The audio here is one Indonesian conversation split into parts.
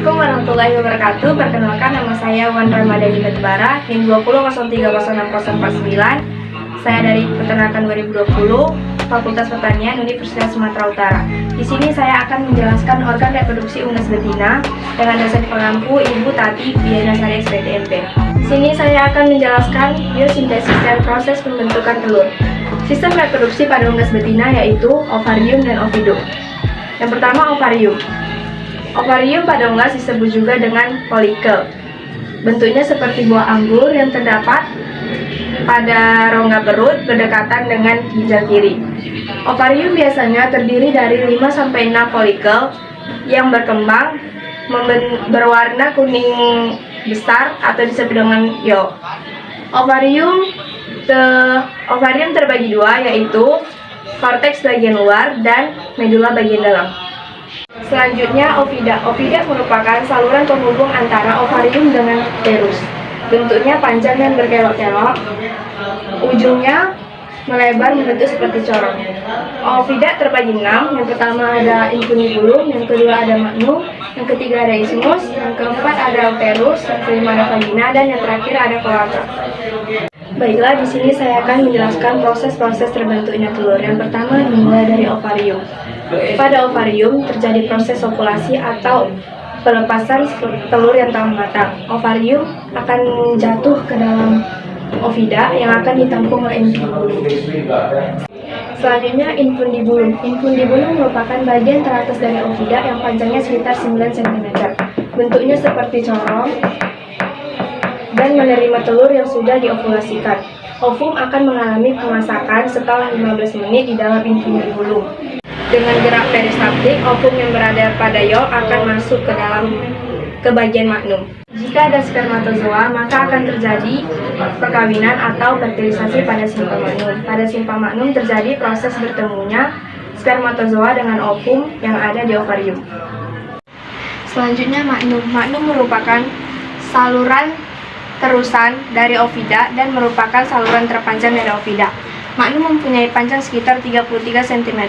Assalamualaikum warahmatullahi wabarakatuh. Perkenalkan, nama saya Wan Ramadhani Batubara, NIM 20030649. Saya dari Peternakan 2020, Fakultas Pertanian Universitas Sumatera Utara. Di sini saya akan menjelaskan organ reproduksi unggas betina dengan dosen pengampu Ibu Tati Bianasari SPTMP. Di sini saya akan menjelaskan biosintesis dan proses pembentukan telur. Sistem reproduksi pada unggas betina yaitu ovarium dan ovidum. Yang pertama, ovarium. Ovarium pada unggas disebut juga dengan folikel. Bentuknya seperti buah anggur yang terdapat pada rongga perut berdekatan dengan ginjal kiri. Ovarium biasanya terdiri dari 5-6 folikel yang berkembang berwarna kuning besar atau disebut dengan yolk. Ovarium terbagi dua, yaitu korteks bagian luar dan medula bagian dalam. Selanjutnya, ovida. Ovida merupakan saluran penghubung antara ovarium dengan uterus. Bentuknya panjang dan berkelok-kelok. Ujungnya melebar membentuk seperti corong. Ovida terbagi 6. Yang pertama ada infundibulum, yang kedua ada magnum, yang ketiga ada isthmus, yang keempat ada uterus, yang kelima ada vagina, dan yang terakhir ada kloaka. Baiklah, di sini saya akan menjelaskan proses-proses terbentuknya telur. Yang pertama dimulai dari ovarium. Pada ovarium terjadi proses ovulasi atau pelepasan telur yang telah matang. Ovarium akan jatuh ke dalam ovida yang akan ditampung oleh infundibulum. Selanjutnya infundibulum. Infundibulum merupakan bagian teratas dari ovida yang panjangnya sekitar 9 cm. Bentuknya seperti corong dan menerima telur yang sudah diovulasikan. Ovum akan mengalami pemasakan setelah 15 menit di dalam infundibulum. Dengan gerak peristaltik, ovum yang berada pada yolk akan masuk ke bagian magnum. Jika ada spermatozoa, maka akan terjadi perkawinan atau fertilisasi pada simpa magnum. Pada simpa magnum terjadi proses bertemunya spermatozoa dengan ovum yang ada di ovarium. Selanjutnya magnum. Magnum merupakan saluran terusan dari ovida dan merupakan saluran terpanjang dari ovida. Magnum mempunyai panjang sekitar 33 cm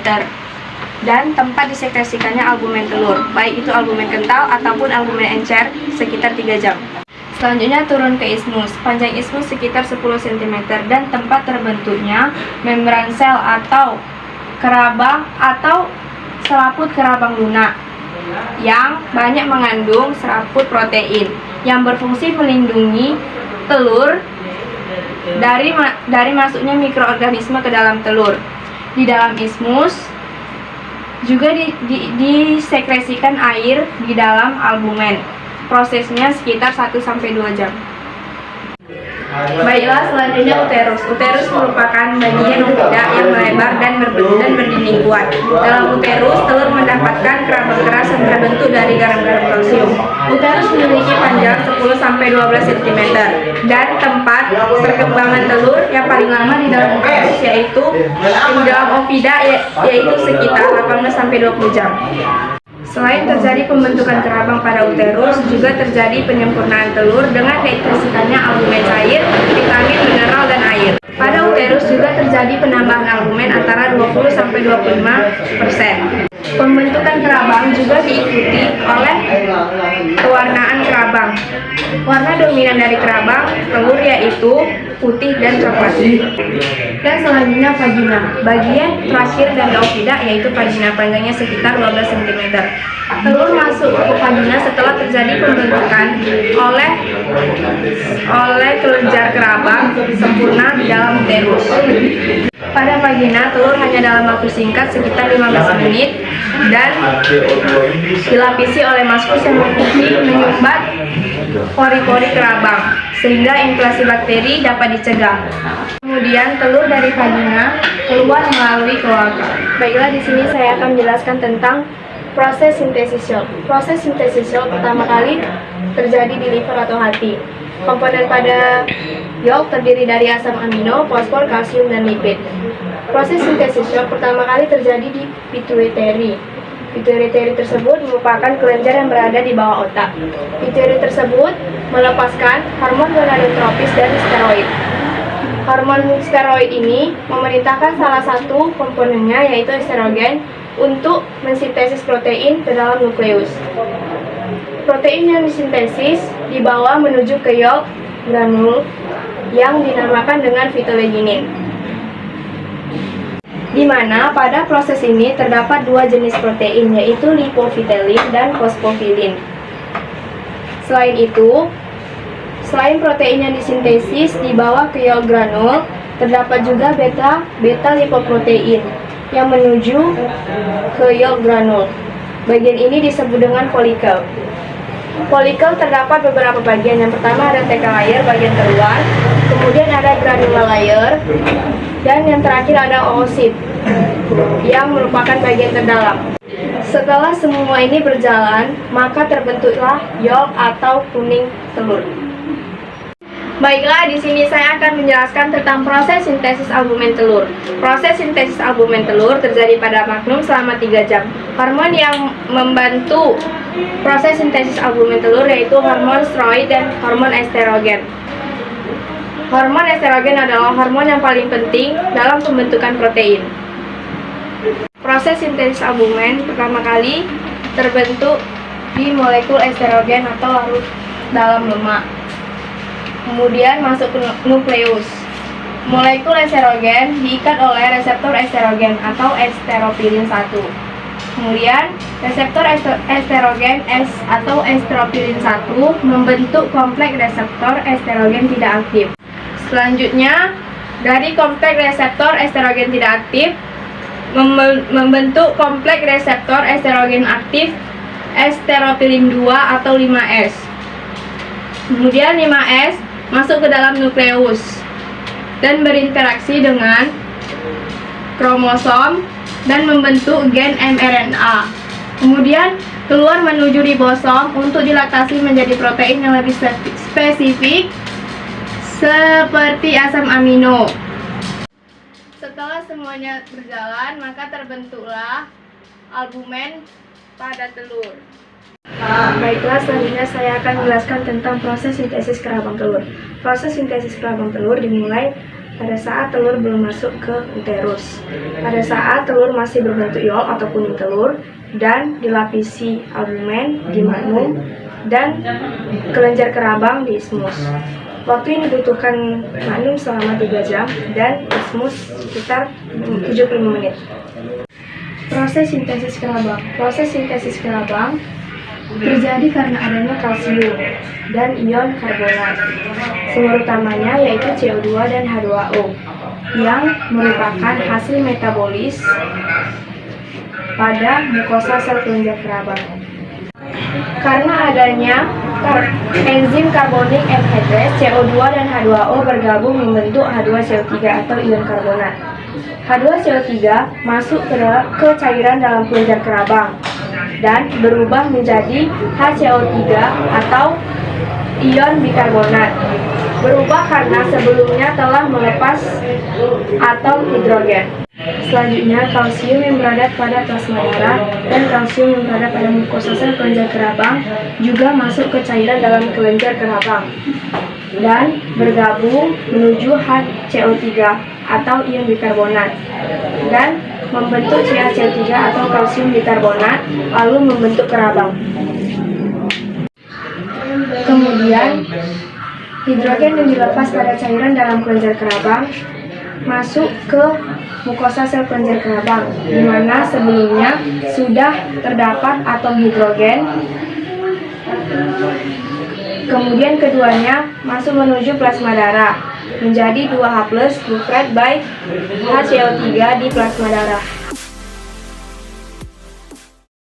dan tempat disekresikannya albumen telur, baik itu albumen kental ataupun albumen encer, sekitar 3 jam. Selanjutnya turun ke isthmus. Panjang isthmus sekitar 10 cm dan tempat terbentuknya membran sel atau kerabang atau selaput kerabang lunak yang banyak mengandung serabut protein yang berfungsi melindungi telur dari masuknya mikroorganisme ke dalam telur. Di dalam isthmus juga disekresikan air di dalam albumen. Prosesnya sekitar 1-2 jam. Baiklah, selanjutnya uterus. Uterus merupakan bagian ovida yang melebar dan berdinding kuat. Dalam uterus, telur mendapatkan kerabang keras yang terbentuk dari garam-garam kalsium. Uterus memiliki panjang 10-12 cm dan tempat perkembangan telur yang paling lama di dalam uterus yaitu di dalam ovida yaitu sekitar 18-20 jam. Selain terjadi pembentukan kerabang pada uterus, juga terjadi penyempurnaan telur dengan diekspresikannya albumen cair, vitamin, mineral, dan air. Pada uterus juga terjadi penambahan albumen antara 20-25%. Pembentukan kerabang juga diikuti oleh pewarnaan kerabang. Warna dominan dari kerabang telur yaitu putih dan coklat. Dan selanjutnya vagina. Bagian terakhir dari ovida yaitu vagina, panjangnya sekitar 12 cm. Telur masuk ke vagina setelah terjadi pembentukan oleh kelenjar kerabang sempurna di dalam uterus. Pada vagina, telur hanya dalam waktu singkat sekitar 15 menit dan dilapisi oleh maskus yang berfungsi menyumbat pori-pori kerabang sehingga inflasi bakteri dapat dicegah. Kemudian telur dari vagina keluar melalui kloaka. Baiklah, di sini saya akan menjelaskan tentang proses sintesis yolk. Proses sintesis yolk pertama kali terjadi di liver atau hati. Komponen pada yolk terdiri dari asam amino, fosfor, kalsium, dan lipid. Proses sintesis yolk pertama kali terjadi di pituitary. Pituitary tersebut merupakan kelenjar yang berada di bawah otak. Pituitary tersebut melepaskan hormon gonadotropis dan steroid. Hormon steroid ini memerintahkan salah satu komponennya yaitu estrogen untuk mensintesis protein ke dalam nukleus. Protein yang disintesis dibawa menuju ke yolk granul yang dinamakan dengan fitoleginin, di mana pada proses ini terdapat dua jenis protein, yaitu lipofilin dan fosfofilin. Selain itu, selain protein yang disintesis dibawa ke yolk granul, terdapat juga beta lipoprotein yang menuju ke yolk granul. Bagian ini disebut dengan folikel. Folikel terdapat beberapa bagian. Yang pertama ada theca layer bagian terluar, kemudian ada granular layer, dan yang terakhir ada oosit yang merupakan bagian terdalam. Setelah semua ini berjalan, maka terbentuklah yolk atau kuning telur. Baiklah, di sini saya akan menjelaskan tentang proses sintesis albumen telur. Proses sintesis albumen telur terjadi pada magnum selama 3 jam. Hormon yang membantu proses sintesis albumen telur yaitu hormon steroid dan hormon estrogen. Hormon estrogen adalah hormon yang paling penting dalam pembentukan protein. Proses sintesis albumen pertama kali terbentuk di molekul estrogen atau larut dalam lemak. Kemudian masuk ke nukleus. Molekul estrogen diikat oleh reseptor estrogen atau esteropilin 1. Kemudian reseptor estrogen S atau esteropilin 1 membentuk kompleks reseptor estrogen tidak aktif. Selanjutnya, dari kompleks reseptor estrogen tidak aktif membentuk kompleks reseptor estrogen aktif esteropilin 2 atau 5S. Kemudian 5S masuk ke dalam nukleus dan berinteraksi dengan kromosom dan membentuk gen mRNA. Kemudian keluar menuju ribosom untuk dilaktasi menjadi protein yang lebih spesifik seperti asam amino. Setelah semuanya berjalan, maka terbentuklah albumen pada telur. Baiklah, selanjutnya saya akan menjelaskan tentang proses sintesis kerabang telur. Proses sintesis kerabang telur dimulai pada saat telur belum masuk ke uterus. Pada saat telur masih berbentuk yolk atau kuning telur dan dilapisi albumen di magnum dan kelenjar kerabang di isthmus. Waktu yang dibutuhkan magnum selama 3 jam dan isthmus sekitar 75 menit. Proses sintesis kerabang. Proses sintesis kerabang terjadi karena adanya kalsium dan ion karbonat. Sumber utamanya yaitu CO2 dan H2O yang merupakan hasil metabolis pada mukosa sel kelenjar kerabang. Karena adanya enzim carbonik anhydrase, CO2 dan H2O bergabung membentuk H2CO3 atau ion karbonat. H2CO3 masuk ke cairan dalam kelenjar kerabang dan berubah menjadi HCO3 atau ion bikarbonat. Berubah karena sebelumnya telah melepas atom hidrogen. Selanjutnya, kalsium yang berada pada plasma darah dan kalsium yang berada pada mukosa sel kelenjar kerabang juga masuk ke cairan dalam kelenjar kerabang dan bergabung menuju HCO3 atau ion bikarbonat dan membentuk CaCO3 atau kalsium bikarbonat lalu membentuk kerabang. Kemudian hidrogen yang dilepas pada cairan dalam kelenjar kerabang masuk ke mukosa sel kelenjar kerabang, di mana sebelumnya sudah terdapat atom hidrogen. Kemudian keduanya masuk menuju plasma darah menjadi 2H+ buffered by HCO3 di plasma darah.